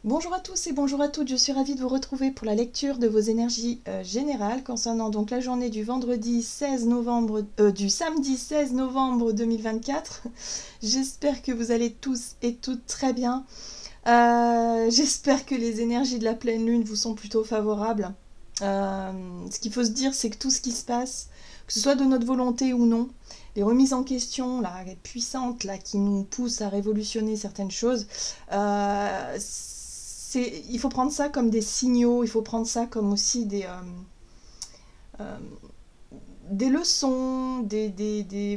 Bonjour à tous et bonjour à toutes, je suis ravie de vous retrouver pour la lecture de vos énergies générales concernant donc la journée du vendredi 16 novembre, du samedi 16 novembre 2024. J'espère que vous allez tous et toutes très bien. J'espère que les énergies de la pleine lune vous sont plutôt favorables. Ce qu'il faut se dire, c'est que tout ce qui se passe, que ce soit de notre volonté ou non, les remises en question là, puissantes là, qui nous poussent à révolutionner certaines choses, il faut prendre ça comme des signaux, il faut prendre ça comme aussi euh, des leçons,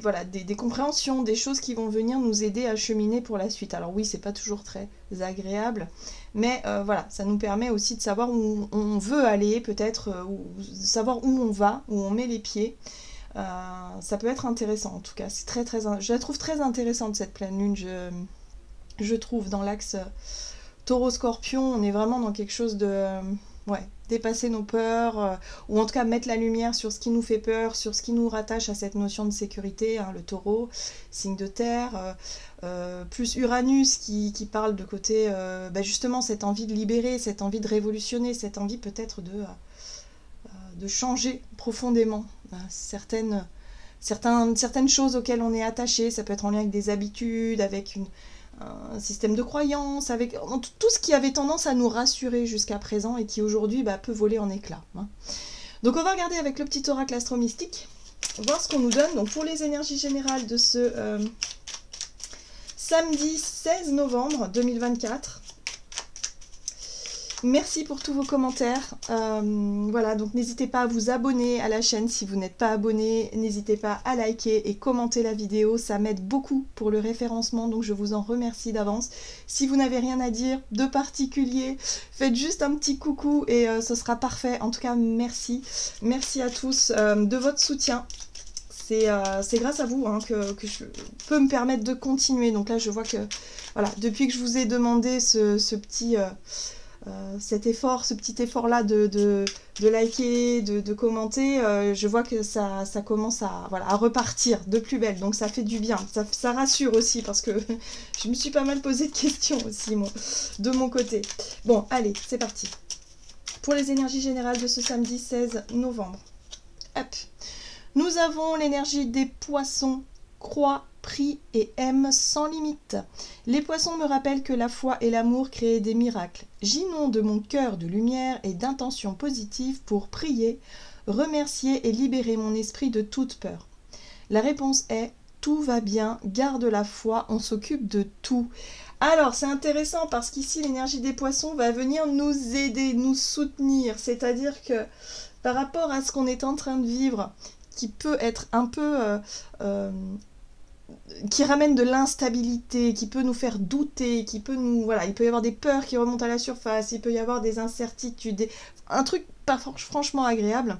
voilà, des compréhensions, des choses qui vont venir nous aider à cheminer pour la suite. Alors oui, c'est pas toujours très agréable, mais voilà, ça nous permet aussi de savoir où on veut aller, peut-être, savoir où on va, où on met les pieds. Ça peut être intéressant en tout cas, je la trouve très intéressante cette pleine lune, je trouve dans l'axe Taureau-Scorpion, on est vraiment dans quelque chose de ouais, dépasser nos peurs, ou en tout cas mettre la lumière sur ce qui nous fait peur, sur ce qui nous rattache à cette notion de sécurité, hein, le taureau, signe de terre, plus Uranus qui parle de côté, justement cette envie de libérer, cette envie de révolutionner, cette envie peut-être de changer profondément certaines choses auxquelles on est attaché. Ça peut être en lien avec des habitudes, avec un système de croyances, avec tout ce qui avait tendance à nous rassurer jusqu'à présent et qui aujourd'hui peut voler en éclats. Hein. Donc on va regarder avec le petit oracle astro-mystique, voir ce qu'on nous donne. Donc pour les énergies générales de ce samedi 16 novembre 2024. Merci pour tous vos commentaires. Voilà, donc n'hésitez pas à vous abonner à la chaîne si vous n'êtes pas abonné. N'hésitez pas à liker et commenter la vidéo. Ça m'aide beaucoup pour le référencement, donc je vous en remercie d'avance. Si vous n'avez rien à dire de particulier, faites juste un petit coucou et ce sera parfait. En tout cas, merci. Merci à tous de votre soutien. C'est grâce à vous hein, que je peux me permettre de continuer. Donc là, je vois que, voilà, depuis que je vous ai demandé ce petit... cet effort, ce petit effort là de liker, de commenter, je vois que ça commence voilà, à repartir de plus belle, donc ça fait du bien, ça rassure aussi parce que je me suis pas mal posé de questions aussi moi, de mon côté. Bon allez, c'est parti pour les énergies générales de ce samedi 16 novembre. Hop. Nous avons l'énergie des poissons, croix, prie et aime sans limite. Les poissons me rappellent que la foi et l'amour créent des miracles. J'inonde mon cœur de lumière et d'intentions positives pour prier, remercier et libérer mon esprit de toute peur. La réponse est « Tout va bien, garde la foi, on s'occupe de tout ». Alors, c'est intéressant parce qu'ici, l'énergie des poissons va venir nous aider, nous soutenir. C'est-à-dire que par rapport à ce qu'on est en train de vivre, qui peut être un peu... qui ramène de l'instabilité, qui peut nous faire douter, qui peut nous... Voilà, il peut y avoir des peurs qui remontent à la surface, il peut y avoir des incertitudes, un truc pas franchement agréable.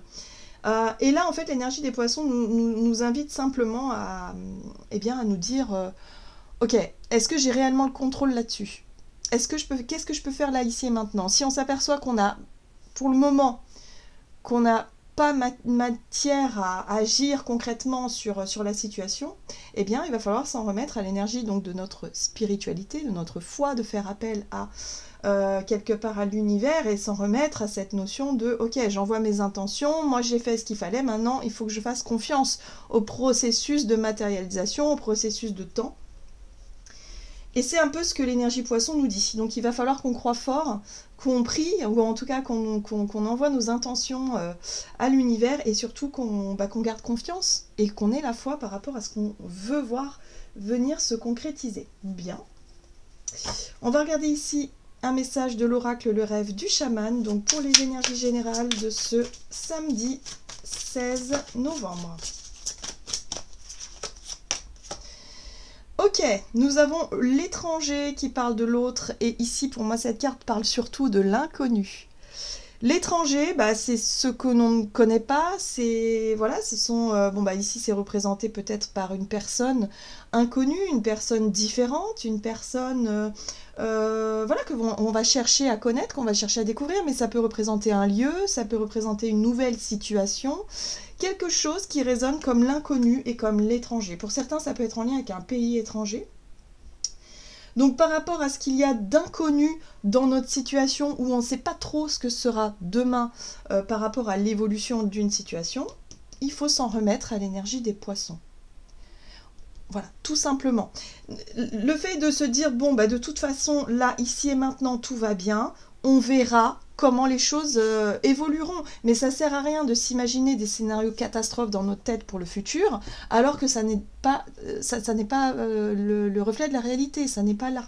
Et là, en fait, l'énergie des poissons nous invite simplement à nous dire ok, est-ce que j'ai réellement le contrôle là-dessus? Qu'est-ce que je peux faire là, ici et maintenant? Si on s'aperçoit qu'on a, pour le moment, qu'on n'a pas matière à agir concrètement sur la situation, eh bien il va falloir s'en remettre à l'énergie donc de notre spiritualité, de notre foi, de faire appel à quelque part à l'univers et s'en remettre à cette notion de ok, j'envoie mes intentions, moi j'ai fait ce qu'il fallait, maintenant il faut que je fasse confiance au processus de matérialisation, au processus de temps. Et c'est un peu ce que l'énergie poisson nous dit. Donc il va falloir qu'on croie fort, qu'on prie, ou en tout cas qu'on envoie nos intentions à l'univers, et surtout qu'on garde confiance, et qu'on ait la foi par rapport à ce qu'on veut voir venir se concrétiser. Bien. On va regarder ici un message de l'oracle Le Rêve du Chaman, donc pour les énergies générales de ce samedi 16 novembre. Ok, nous avons l'étranger qui parle de l'autre, et ici pour moi cette carte parle surtout de l'inconnu. L'étranger, c'est ce que l'on ne connaît pas, c'est voilà, ce sont ici c'est représenté peut-être par une personne inconnue, une personne différente, une personne voilà que on va chercher à connaître, qu'on va chercher à découvrir, mais ça peut représenter un lieu, ça peut représenter une nouvelle situation. Quelque chose qui résonne comme l'inconnu et comme l'étranger. Pour certains, ça peut être en lien avec un pays étranger. Donc par rapport à ce qu'il y a d'inconnu dans notre situation, où on ne sait pas trop ce que sera demain par rapport à l'évolution d'une situation, il faut s'en remettre à l'énergie des poissons. Voilà, tout simplement. Le fait de se dire, bon, bah, de toute façon, là, ici et maintenant, tout va bien, on verra comment les choses évolueront. Mais ça sert à rien de s'imaginer des scénarios catastrophes dans notre tête pour le futur, alors que ça n'est pas, ça n'est pas le reflet de la réalité, ça n'est pas là.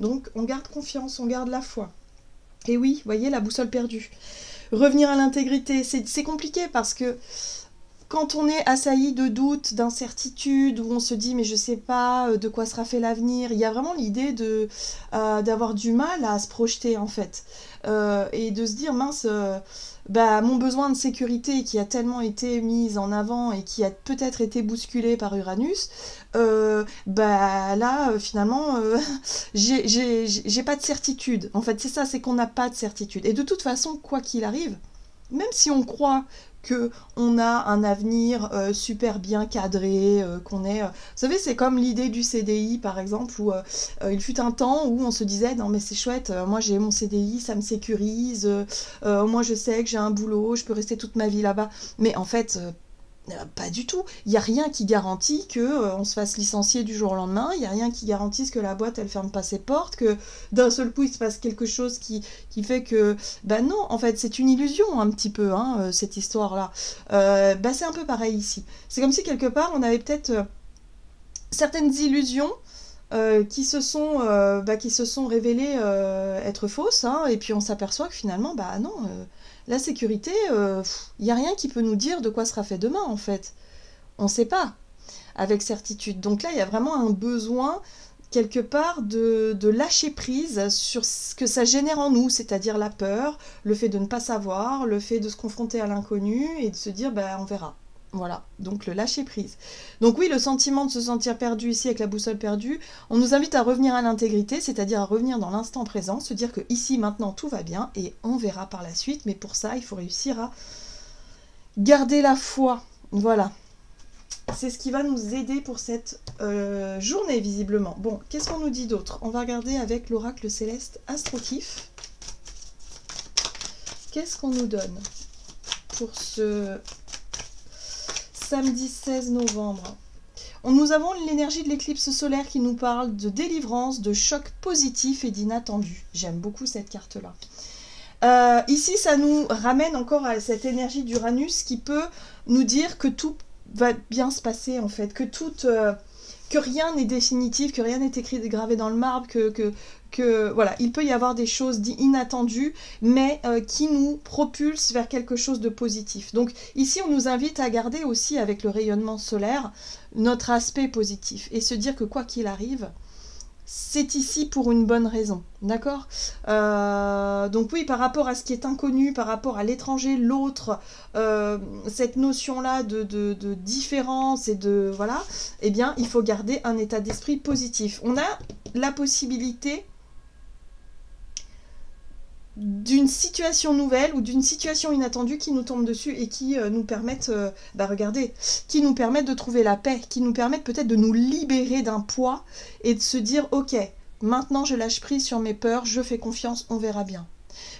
Donc, on garde confiance, on garde la foi. Et oui, vous voyez, la boussole perdue. Revenir à l'intégrité, c'est compliqué parce que quand on est assailli de doutes, d'incertitudes, où on se dit mais je sais pas de quoi sera fait l'avenir, il y a vraiment l'idée d'avoir du mal à se projeter en fait. Et de se dire mince, bah, mon besoin de sécurité qui a tellement été mis en avant et qui a peut-être été bousculé par Uranus, bah là finalement j'ai pas de certitude. En fait c'est ça, c'est qu'on n'a pas de certitude. Et de toute façon, quoi qu'il arrive, même si on croit qu'on a un avenir super bien cadré, qu'on est... Vous savez, c'est comme l'idée du CDI, par exemple, où il fut un temps où on se disait « Non, mais c'est chouette, moi j'ai mon CDI, ça me sécurise, moi je sais que j'ai un boulot, je peux rester toute ma vie là-bas. » Mais en fait... pas du tout. Il n'y a rien qui garantit qu'on se fasse licencier du jour au lendemain. Il n'y a rien qui garantisse que la boîte, elle ferme pas ses portes, que d'un seul coup, il se passe quelque chose qui fait que... Ben non, en fait, c'est une illusion un petit peu, hein, cette histoire-là. Ben, c'est un peu pareil ici. C'est comme si, quelque part, on avait peut-être certaines illusions qui se sont révélées être fausses, hein, et puis on s'aperçoit que finalement, bah non... La sécurité, il n'y a rien qui peut nous dire de quoi sera fait demain, en fait. On ne sait pas, avec certitude. Donc là, il y a vraiment un besoin, quelque part, de lâcher prise sur ce que ça génère en nous, c'est-à-dire la peur, le fait de ne pas savoir, le fait de se confronter à l'inconnu et de se dire, bah, on verra. Voilà, donc le lâcher prise. Donc oui, le sentiment de se sentir perdu ici avec la boussole perdue, on nous invite à revenir à l'intégrité, c'est-à-dire à revenir dans l'instant présent, se dire que ici, maintenant, tout va bien et on verra par la suite. Mais pour ça, il faut réussir à garder la foi. Voilà. C'est ce qui va nous aider pour cette journée, visiblement. Bon, qu'est-ce qu'on nous dit d'autre? On va regarder avec l'oracle céleste Astrokif. Qu'est-ce qu'on nous donne pour ce... samedi 16 novembre. Nous avons l'énergie de l'éclipse solaire qui nous parle de délivrance, de choc positif et d'inattendu. J'aime beaucoup cette carte-là. Ici, ça nous ramène encore à cette énergie d'Uranus qui peut nous dire que tout va bien se passer, en fait, que rien n'est définitif, que rien n'est écrit gravé dans le marbre, que voilà, il peut y avoir des choses inattendues, mais qui nous propulsent vers quelque chose de positif. Donc ici, on nous invite à garder aussi, avec le rayonnement solaire, notre aspect positif, et se dire que quoi qu'il arrive, c'est ici pour une bonne raison, d'accord? Donc oui, par rapport à ce qui est inconnu, par rapport à l'étranger, l'autre, cette notion-là de différence et de... Voilà, eh bien, il faut garder un état d'esprit positif. On a la possibilité d'une situation nouvelle ou d'une situation inattendue qui nous tombe dessus et qui nous permettent, regardez, qui nous permettent de trouver la paix, qui nous permettent peut-être de nous libérer d'un poids et de se dire, ok, maintenant je lâche prise sur mes peurs, je fais confiance, on verra bien.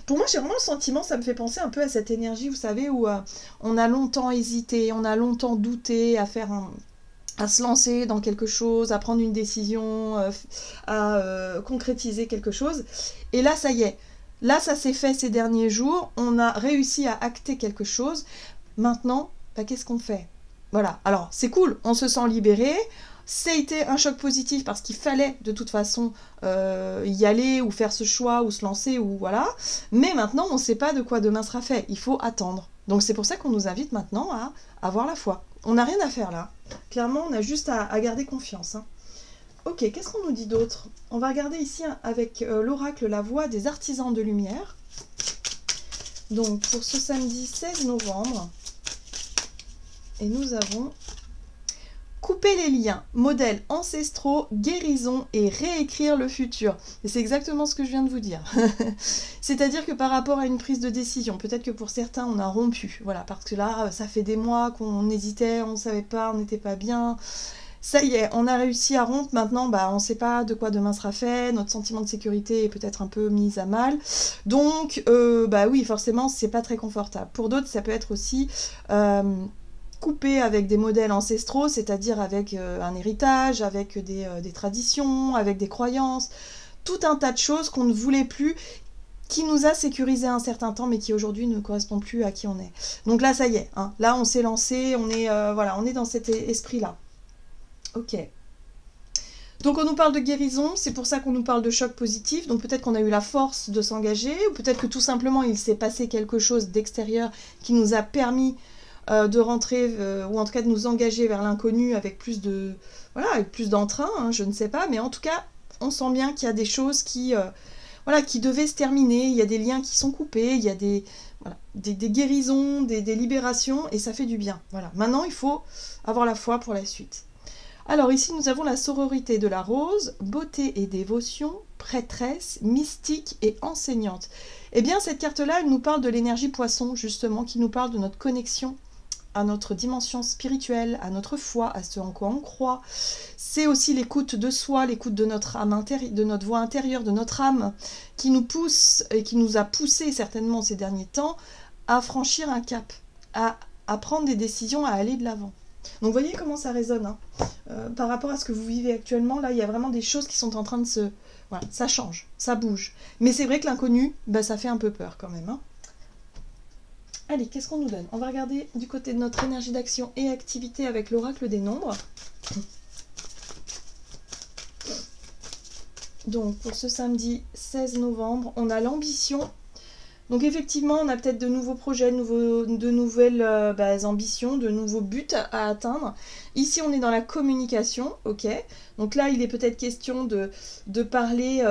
Pour moi, j'ai vraiment le sentiment, ça me fait penser un peu à cette énergie, vous savez, où on a longtemps hésité, on a longtemps douté à se lancer dans quelque chose, à prendre une décision, à concrétiser quelque chose. Et là, ça y est. Là, ça s'est fait ces derniers jours. On a réussi à acter quelque chose. Maintenant, qu'est-ce qu'on fait? Voilà. Alors, c'est cool. On se sent libéré. Ça a été un choc positif parce qu'il fallait de toute façon y aller ou faire ce choix ou se lancer ou voilà. Mais maintenant, on ne sait pas de quoi demain sera fait. Il faut attendre. Donc, c'est pour ça qu'on nous invite maintenant à avoir la foi. On n'a rien à faire là. Clairement, on a juste à garder confiance. Hein. Ok, qu'est-ce qu'on nous dit d'autre? On va regarder ici avec l'oracle La Voix des Artisans de Lumière. Donc, pour ce samedi 16 novembre, et nous avons couper les liens, modèles ancestraux, guérison et réécrire le futur. Et c'est exactement ce que je viens de vous dire. C'est-à-dire que par rapport à une prise de décision, peut-être que pour certains, on a rompu. Voilà, parce que là, ça fait des mois qu'on hésitait, on ne savait pas, on n'était pas bien. Ça y est, on a réussi à rompre. Maintenant, bah, on ne sait pas de quoi demain sera fait. Notre sentiment de sécurité est peut-être un peu mis à mal. Donc, bah oui, forcément, c'est pas très confortable. Pour d'autres, ça peut être aussi coupé avec des modèles ancestraux, c'est-à-dire avec un héritage, avec des traditions, avec des croyances, tout un tas de choses qu'on ne voulait plus, qui nous a sécurisé un certain temps, mais qui aujourd'hui ne correspond plus à qui on est. Donc là, ça y est, hein, là on s'est lancé, on est, voilà, on est dans cet esprit-là. Ok. Donc on nous parle de guérison, c'est pour ça qu'on nous parle de choc positif, donc peut-être qu'on a eu la force de s'engager, ou peut-être que tout simplement il s'est passé quelque chose d'extérieur qui nous a permis de rentrer, ou en tout cas de nous engager vers l'inconnu avec plus de, voilà, avec plus d'entrain, hein, je ne sais pas, mais en tout cas, on sent bien qu'il y a des choses qui... voilà, qui devaient se terminer, il y a des liens qui sont coupés, il y a des, voilà, des guérisons, des libérations, et ça fait du bien. Voilà. Maintenant, il faut avoir la foi pour la suite. Alors ici, nous avons la sororité de la rose, beauté et dévotion, prêtresse, mystique et enseignante. Eh bien, cette carte-là, elle nous parle de l'énergie poisson, justement, qui nous parle de notre connexion à notre dimension spirituelle, à notre foi, à ce en quoi on croit. C'est aussi l'écoute de soi, l'écoute de notre âme intérieure, de notre voix intérieure, de notre âme, qui nous pousse et qui nous a poussé certainement ces derniers temps à franchir un cap, à prendre des décisions, à aller de l'avant. Donc vous voyez comment ça résonne, hein. Par rapport à ce que vous vivez actuellement, là il y a vraiment des choses qui sont en train de se... Voilà, ça change, ça bouge. Mais c'est vrai que l'inconnu, bah, ça fait un peu peur quand même, hein. Allez, qu'est-ce qu'on nous donne? On va regarder du côté de notre énergie d'action et activité avec l'oracle des nombres. Donc, pour ce samedi 16 novembre, on a l'ambition. Donc, effectivement, on a peut-être de nouveaux projets, de nouvelles ambitions, de nouveaux buts à atteindre. Ici, on est dans la communication, ok. Donc là, il est peut-être question de parler...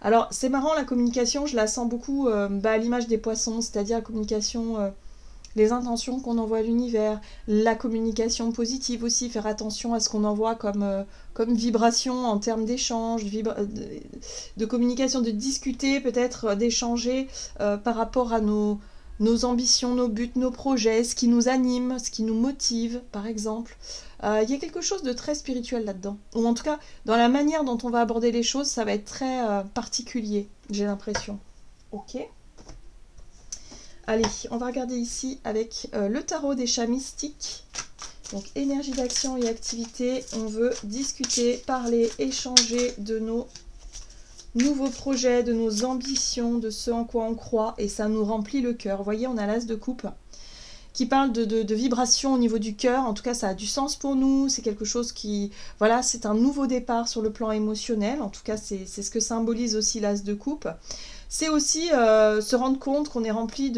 Alors, c'est marrant, la communication, je la sens beaucoup à l'image des poissons, c'est-à-dire la communication... les intentions qu'on envoie à l'univers, la communication positive aussi, faire attention à ce qu'on envoie comme vibration en termes d'échange, de communication, de discuter, peut-être d'échanger par rapport à nos ambitions, nos buts, nos projets, ce qui nous anime, ce qui nous motive, par exemple. Il y a quelque chose de très spirituel là-dedans. Ou en tout cas, dans la manière dont on va aborder les choses, ça va être très particulier, j'ai l'impression. Ok. Allez, on va regarder ici avec le tarot des chats mystiques. Donc, énergie d'action et activité. On veut discuter, parler, échanger de nos nouveaux projets, de nos ambitions, de ce en quoi on croit. Et ça nous remplit le cœur. Vous voyez, on a l'as de coupe qui parle de vibration au niveau du cœur. En tout cas, ça a du sens pour nous. C'est quelque chose qui... Voilà, c'est un nouveau départ sur le plan émotionnel. En tout cas, c'est ce que symbolise aussi l'as de coupe. C'est aussi se rendre compte qu'on est rempli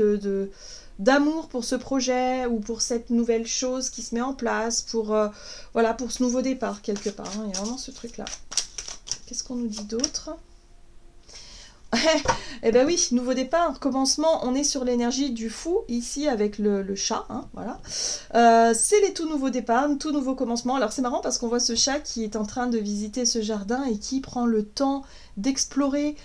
d'amour pour ce projet ou pour cette nouvelle chose qui se met en place, pour ce nouveau départ quelque part. Hein. Il y a vraiment ce truc-là. Qu'est-ce qu'on nous dit d'autre? Eh ben oui, nouveau départ, commencement, on est sur l'énergie du fou, ici avec le chat, hein, voilà. C'est les tout nouveaux départs, tout nouveau commencement. Alors c'est marrant parce qu'on voit ce chat qui est en train de visiter ce jardin et qui prend le temps d'explorer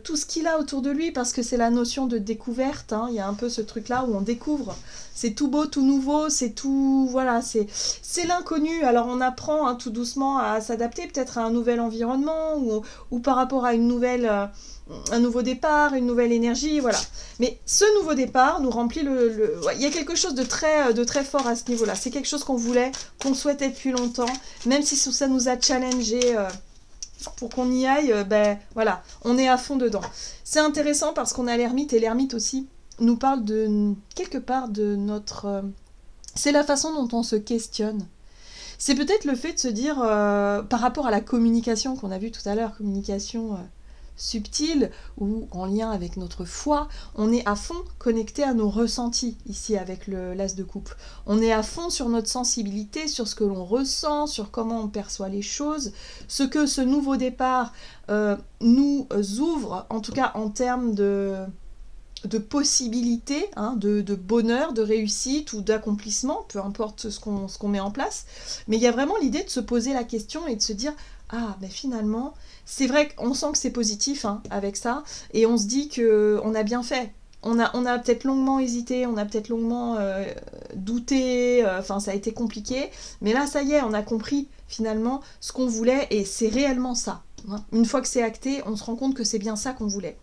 tout ce qu'il a autour de lui, parce que c'est la notion de découverte, hein. Il y a un peu ce truc-là où on découvre. C'est tout beau, tout nouveau, c'est tout... Voilà, c'est l'inconnu. Alors on apprend hein, tout doucement à s'adapter peut-être à un nouvel environnement ou par rapport à une nouvelle... un nouveau départ, une nouvelle énergie, voilà. Mais ce nouveau départ nous remplit ouais, il y a quelque chose de très fort à ce niveau-là. C'est quelque chose qu'on voulait, qu'on souhaitait depuis longtemps, même si ça nous a challengé pour qu'on y aille, ben voilà, on est à fond dedans. C'est intéressant parce qu'on a l'ermite, et l'ermite aussi nous parle de, quelque part, de notre... c'est la façon dont on se questionne. C'est peut-être le fait de se dire, par rapport à la communication qu'on a vu tout à l'heure, communication... subtil ou en lien avec notre foi, on est à fond connecté à nos ressentis ici avec l'as de coupe. On est à fond sur notre sensibilité, sur ce que l'on ressent, sur comment on perçoit les choses, ce que ce nouveau départ nous ouvre, en tout cas en termes de possibilités, hein, de bonheur, de réussite ou d'accomplissement, peu importe ce qu'on met en place. Mais il y a vraiment l'idée de se poser la question et de se dire « Ah, mais finalement, c'est vrai qu'on sent que c'est positif hein, avec ça, et on se dit qu'on a bien fait. on a peut-être longuement hésité, on a peut-être longuement douté, enfin ça a été compliqué, mais là ça y est, on a compris finalement ce qu'on voulait et c'est réellement ça. Hein. Une fois que c'est acté, on se rend compte que c'est bien ça qu'on voulait.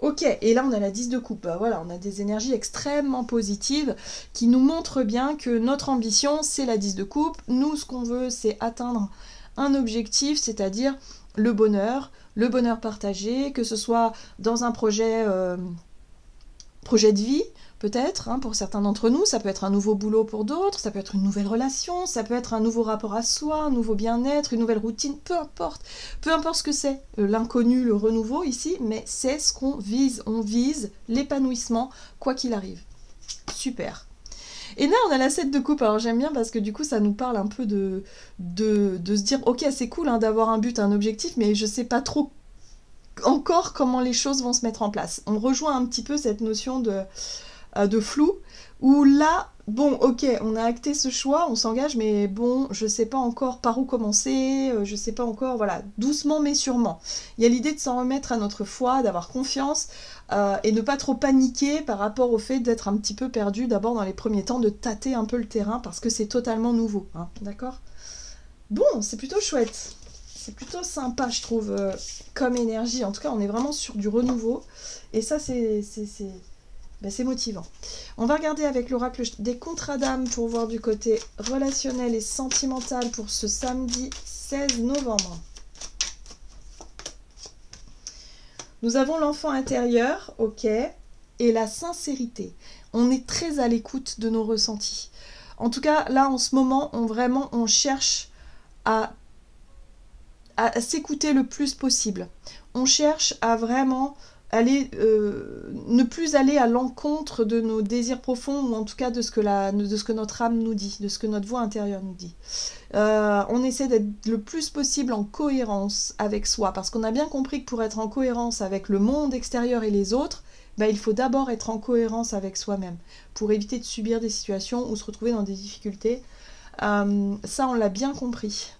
Ok, et là on a la 10 de coupe, voilà, on a des énergies extrêmement positives qui nous montrent bien que notre ambition c'est la 10 de coupe, nous ce qu'on veut c'est atteindre un objectif, c'est-à-dire le bonheur partagé, que ce soit dans un projet de vie, peut-être, hein, pour certains d'entre nous, ça peut être un nouveau boulot pour d'autres, ça peut être une nouvelle relation, ça peut être un nouveau rapport à soi, un nouveau bien-être, une nouvelle routine, peu importe ce que c'est, l'inconnu, le renouveau ici, mais c'est ce qu'on vise, on vise l'épanouissement, quoi qu'il arrive. Super. Et là, on a la 7 de coupe, alors j'aime bien parce que du coup, ça nous parle un peu de se dire, ok, c'est cool hein, d'avoir un but, un objectif, mais je sais pas trop encore comment les choses vont se mettre en place. On rejoint un petit peu cette notion de flou, où là, bon, ok, on a acté ce choix, on s'engage, mais bon, je sais pas encore par où commencer, je sais pas encore, voilà, doucement mais sûrement. Il y a l'idée de s'en remettre à notre foi, d'avoir confiance, et ne pas trop paniquer par rapport au fait d'être un petit peu perdu, d'abord dans les premiers temps, de tâter un peu le terrain, parce que c'est totalement nouveau, hein, d'accord ? Bon, c'est plutôt chouette. C'est plutôt sympa, je trouve, comme énergie. En tout cas, on est vraiment sur du renouveau. Et ça, c'est motivant. On va regarder avec l'oracle des contrats d'âme pour voir du côté relationnel et sentimental pour ce samedi 16 novembre. Nous avons l'enfant intérieur, ok, et la sincérité. On est très à l'écoute de nos ressentis. En tout cas, là, en ce moment, on cherche à s'écouter le plus possible. On cherche à vraiment aller, ne plus aller à l'encontre de nos désirs profonds, ou en tout cas de ce que notre âme nous dit, de ce que notre voix intérieure nous dit. On essaie d'être le plus possible en cohérence avec soi, parce qu'on a bien compris que pour être en cohérence avec le monde extérieur et les autres, il faut d'abord être en cohérence avec soi-même, pour éviter de subir des situations ou se retrouver dans des difficultés. Ça, on l'a bien compris.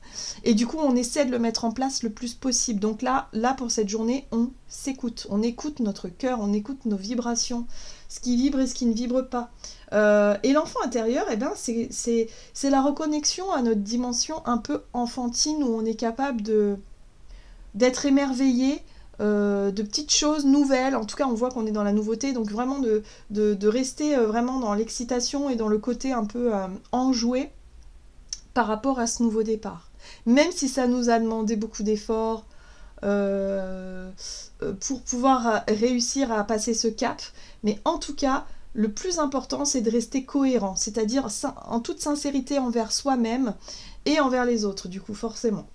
Et du coup, on essaie de le mettre en place le plus possible. Donc là pour cette journée, on s'écoute. On écoute notre cœur, on écoute nos vibrations, ce qui vibre et ce qui ne vibre pas. Et l'enfant intérieur, c'est la reconnexion à notre dimension un peu enfantine, où on est capable d'être émerveillé de petites choses nouvelles. En tout cas, on voit qu'on est dans la nouveauté, donc vraiment de rester vraiment dans l'excitation et dans le côté un peu enjoué par rapport à ce nouveau départ. Même si ça nous a demandé beaucoup d'efforts pour pouvoir réussir à passer ce cap, mais en tout cas, le plus important, c'est de rester cohérent, c'est-à-dire en toute sincérité envers soi-même et envers les autres, du coup, forcément.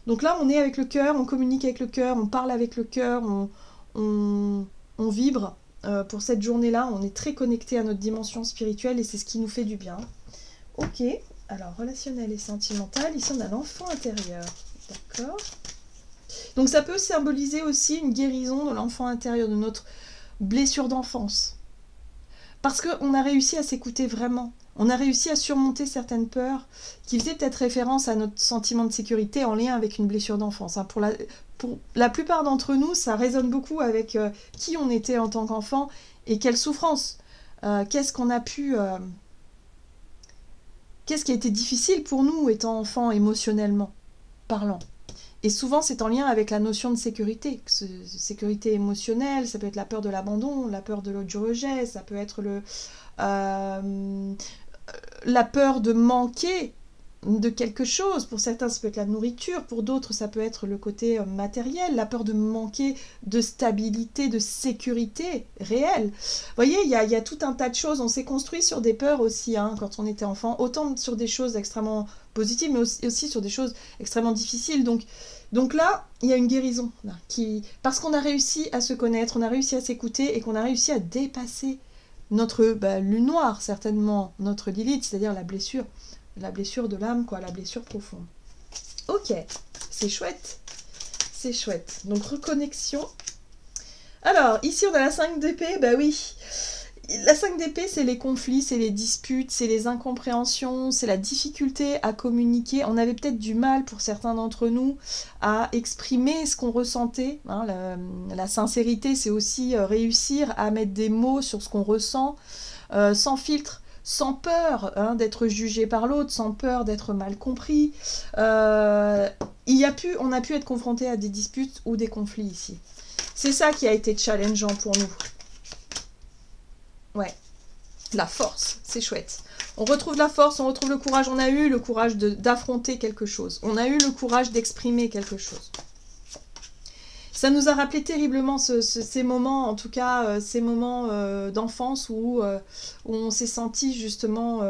Donc là, on est avec le cœur, on communique avec le cœur, on parle avec le cœur, on vibre. Pour cette journée-là, on est très connecté à notre dimension spirituelle et c'est ce qui nous fait du bien. Ok. Alors, relationnel et sentimental, ici on a l'enfant intérieur, d'accord. Donc ça peut symboliser aussi une guérison de l'enfant intérieur, de notre blessure d'enfance. Parce qu'on a réussi à s'écouter vraiment, on a réussi à surmonter certaines peurs qui faisaient peut-être référence à notre sentiment de sécurité en lien avec une blessure d'enfance. Pour la plupart d'entre nous, ça résonne beaucoup avec qui on était en tant qu'enfant et quelle souffrance, qu'est-ce qu'on a pu... Qu'est-ce qui a été difficile pour nous étant enfants émotionnellement parlant? Et souvent c'est en lien avec la notion de sécurité. Sécurité émotionnelle, ça peut être la peur de l'abandon, la peur de du rejet, ça peut être la peur de manquer de quelque chose. Pour certains ça peut être la nourriture, pour d'autres ça peut être le côté matériel, la peur de manquer de stabilité, de sécurité réelle. Vous voyez, il y a tout un tas de choses, on s'est construit sur des peurs aussi hein, quand on était enfant, autant sur des choses extrêmement positives mais aussi sur des choses extrêmement difficiles. Donc là, il y a une guérison là, parce qu'on a réussi à se connaître, on a réussi à s'écouter et qu'on a réussi à dépasser notre lune noire, certainement notre Lilith, c'est-à-dire la blessure de l'âme, quoi, la blessure profonde. Ok, c'est chouette. C'est chouette. Donc, reconnexion. Alors, ici, on a la 5 d'épée, oui. La 5 d'épée, c'est les conflits, c'est les disputes, c'est les incompréhensions, c'est la difficulté à communiquer. On avait peut-être du mal, pour certains d'entre nous, à exprimer ce qu'on ressentait. Hein. La sincérité, c'est aussi réussir à mettre des mots sur ce qu'on ressent, sans filtre, sans peur d'être jugé par l'autre, sans peur d'être mal compris. On a pu être confronté à des disputes ou des conflits ici. C'est ça qui a été challengeant pour nous. Ouais, la force, c'est chouette. On retrouve la force, on retrouve le courage. On a eu le courage d'affronter quelque chose. On a eu le courage d'exprimer quelque chose. Ça nous a rappelé terriblement ces moments, en tout cas, ces moments d'enfance où on s'est senti justement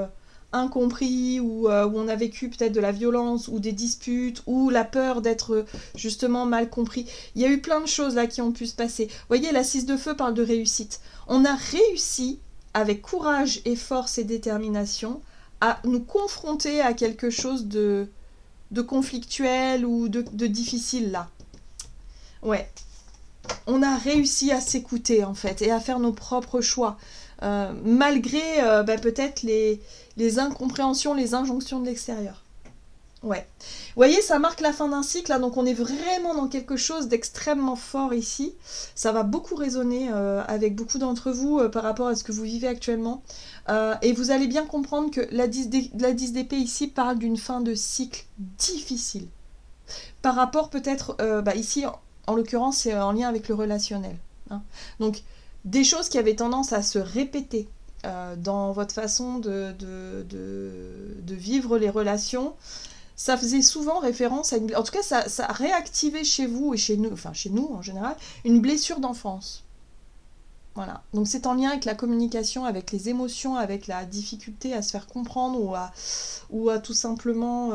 incompris, où on a vécu peut-être de la violence, ou des disputes, ou la peur d'être justement mal compris. Il y a eu plein de choses là qui ont pu se passer. Vous voyez, la 6 de feu parle de réussite. On a réussi, avec courage et force et détermination, à nous confronter à quelque chose de conflictuel ou de difficile là. Ouais, on a réussi à s'écouter en fait et à faire nos propres choix, malgré peut-être les incompréhensions, les injonctions de l'extérieur. Ouais, vous voyez, ça marque la fin d'un cycle, là, donc on est vraiment dans quelque chose d'extrêmement fort ici. Ça va beaucoup résonner avec beaucoup d'entre vous par rapport à ce que vous vivez actuellement. Et vous allez bien comprendre que la 10 d'épée ici parle d'une fin de cycle difficile. Par rapport peut-être, ici, en l'occurrence, c'est en lien avec le relationnel. Hein. Donc, des choses qui avaient tendance à se répéter dans votre façon de vivre les relations, ça faisait souvent référence à une... En tout cas, ça réactivait chez vous et chez nous, enfin chez nous en général, une blessure d'enfance. Voilà. Donc c'est en lien avec la communication, avec les émotions, avec la difficulté à se faire comprendre ou à tout simplement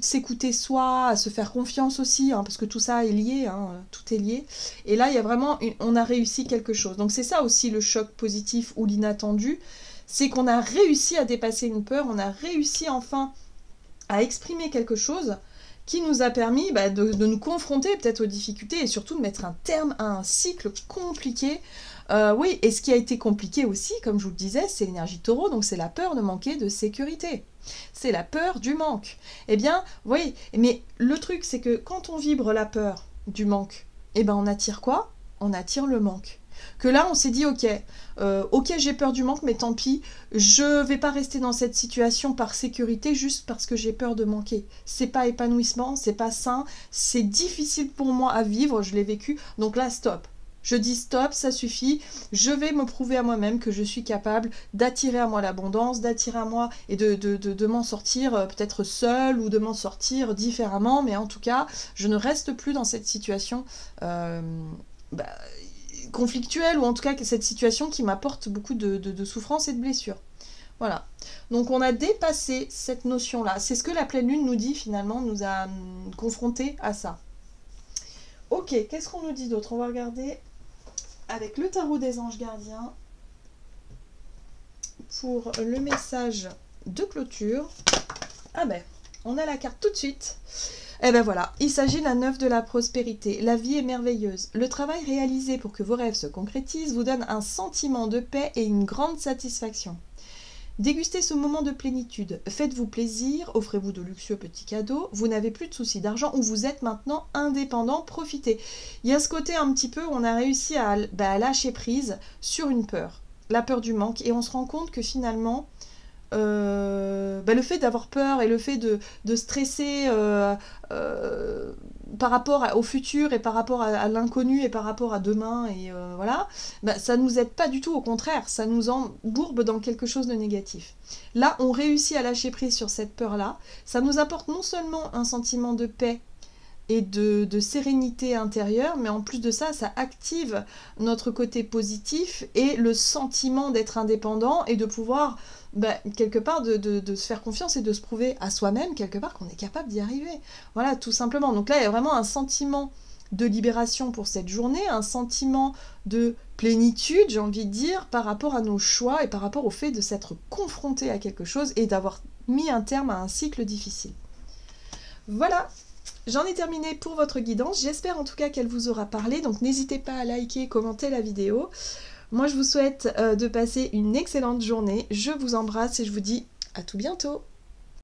s'écouter soi, à se faire confiance aussi, hein, parce que tout ça est lié, hein, tout est lié. Et là, il y a vraiment, on a réussi quelque chose. Donc c'est ça aussi le choc positif ou l'inattendu, c'est qu'on a réussi à dépasser une peur, on a réussi enfin à exprimer quelque chose qui nous a permis de nous confronter peut-être aux difficultés et surtout de mettre un terme à un cycle compliqué. Oui, et ce qui a été compliqué aussi, comme je vous le disais, c'est l'énergie taureau, donc c'est la peur de manquer de sécurité. C'est la peur du manque. Eh bien, oui, mais le truc, c'est que quand on vibre la peur du manque, eh ben on attire quoi? On attire le manque. Que là, on s'est dit, ok, j'ai peur du manque, mais tant pis, je vais pas rester dans cette situation par sécurité juste parce que j'ai peur de manquer. C'est pas épanouissement, c'est pas sain, c'est difficile pour moi à vivre, je l'ai vécu, donc là, stop. Je dis stop, ça suffit, je vais me prouver à moi-même que je suis capable d'attirer à moi l'abondance, d'attirer à moi et de m'en sortir peut-être seule ou de m'en sortir différemment, mais en tout cas, je ne reste plus dans cette situation conflictuelle ou en tout cas cette situation qui m'apporte beaucoup de souffrance et de blessures. Voilà. Donc on a dépassé cette notion-là. C'est ce que la pleine lune nous dit finalement, nous a confrontés à ça. Ok, qu'est-ce qu'on nous dit d'autre? On va regarder avec le tarot des anges gardiens pour le message de clôture. Ah ben, on a la carte tout de suite. Eh ben voilà, il s'agit de la 9 de la prospérité. La vie est merveilleuse. Le travail réalisé pour que vos rêves se concrétisent vous donne un sentiment de paix et une grande satisfaction. Dégustez ce moment de plénitude, faites-vous plaisir, offrez-vous de luxueux petits cadeaux, vous n'avez plus de soucis d'argent ou vous êtes maintenant indépendant, profitez. Il y a ce côté un petit peu où on a réussi à lâcher prise sur une peur, la peur du manque, et on se rend compte que finalement, le fait d'avoir peur et le fait de stresser par rapport au futur et par rapport à l'inconnu et par rapport à demain et voilà, ça nous aide pas du tout, au contraire, ça nous embourbe dans quelque chose de négatif. Là, on réussit à lâcher prise sur cette peur-là, ça nous apporte non seulement un sentiment de paix et de sérénité intérieure, mais en plus de ça, ça active notre côté positif et le sentiment d'être indépendant et de pouvoir quelque part de se faire confiance et de se prouver à soi-même quelque part qu'on est capable d'y arriver. Voilà, tout simplement. Donc là, il y a vraiment un sentiment de libération pour cette journée, un sentiment de plénitude, j'ai envie de dire, par rapport à nos choix et par rapport au fait de s'être confronté à quelque chose et d'avoir mis un terme à un cycle difficile. Voilà. J'en ai terminé pour votre guidance, j'espère en tout cas qu'elle vous aura parlé, donc n'hésitez pas à liker, commenter la vidéo. Moi je vous souhaite de passer une excellente journée, je vous embrasse et je vous dis à tout bientôt.